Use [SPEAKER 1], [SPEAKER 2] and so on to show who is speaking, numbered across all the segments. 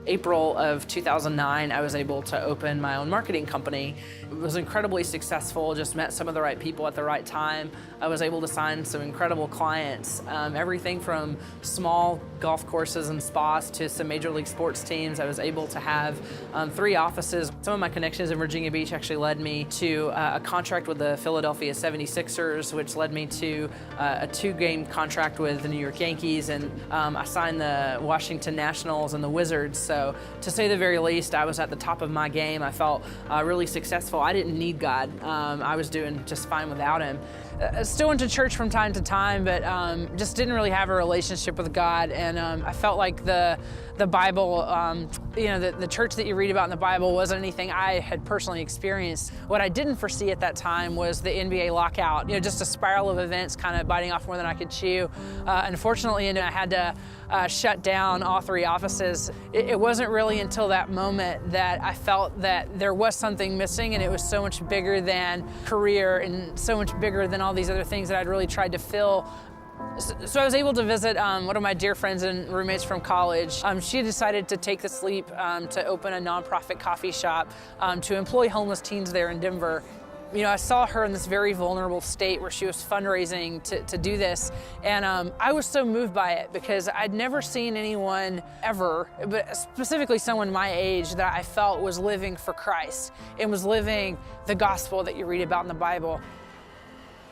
[SPEAKER 1] April of 2009, I was able to open my own marketing company. It was incredibly successful, just met some of the right people at the right time. I was able to sign some incredible clients, everything from small golf courses and spas to some major league sports teams. I was able to have 3 offices. Some of my connections in Virginia Beach actually led me to a contract with the Philadelphia 76ers, which led me to a 2-game contract with the New York Yankees, and I signed the Washington Nationals and the Wizards. So to say the very least, I was at the top of my game. I felt really successful. I didn't need God. I was doing just fine without Him. Still went to church from time to time, but just didn't really have a relationship with God. And I felt like the Bible, the church that you read about in the Bible wasn't anything I had personally experienced. What I didn't foresee at that time was the NBA lockout, just a spiral of events kind of biting off more than I could chew. Unfortunately, I had to shut down all 3 offices. It wasn't really until that moment that I felt that there was something missing, and it was so much bigger than career and so much bigger than all these other things that I'd really tried to fill. So I was able to visit one of my dear friends and roommates from college. She decided to take this leap to open a nonprofit coffee shop to employ homeless teens there in Denver. I saw her in this very vulnerable state where she was fundraising to do this, and I was so moved by it because I'd never seen anyone ever, but specifically someone my age, that I felt was living for Christ and was living the gospel that you read about in the Bible.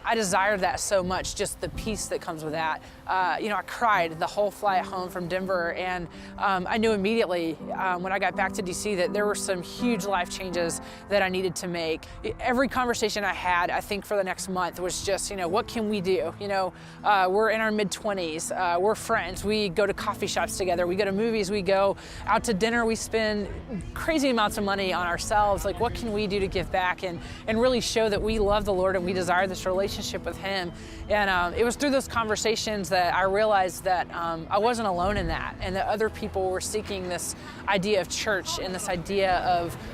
[SPEAKER 1] I desired that so much, just the peace that comes with that. I cried the whole flight home from Denver, and I knew immediately when I got back to DC that there were some huge life changes that I needed to make. Every conversation I had, I think for the next month, was just, what can we do? We're in our mid-20s, we're friends, we go to coffee shops together, we go to movies, we go out to dinner, we spend crazy amounts of money on ourselves. Like, what can we do to give back and really show that we love the Lord and we desire this relationship with Him? And it was through those conversations that I realized that I wasn't alone in that, and that other people were seeking this idea of church and this idea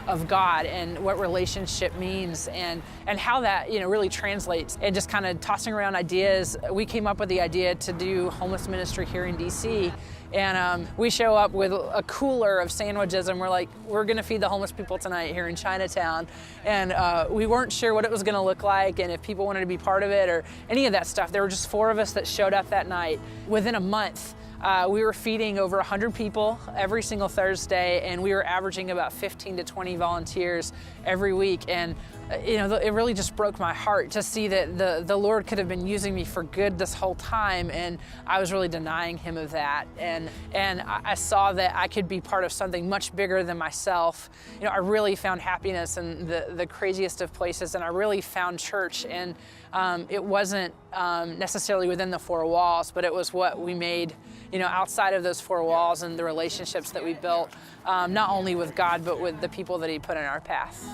[SPEAKER 1] of God and what relationship means and how that really translates. And just kind of tossing around ideas, we came up with the idea to do homeless ministry here in DC. And we show up with a cooler of sandwiches, and we're like, we're gonna feed the homeless people tonight here in Chinatown. And we weren't sure what it was gonna look like and if people wanted to be part of it or any of that stuff. There were just 4 of us that showed up that night. Within a month, we were feeding over 100 people every single Thursday, and we were averaging about 15 to 20 volunteers every week. And it really just broke my heart to see that the Lord could have been using me for good this whole time, and I was really denying Him of that. And I saw that I could be part of something much bigger than myself. I really found happiness in the craziest of places, and I really found church. And it wasn't necessarily within the 4 walls, but it was what we made outside of those 4 walls, and the relationships that we built, not only with God, but with the people that He put in our path.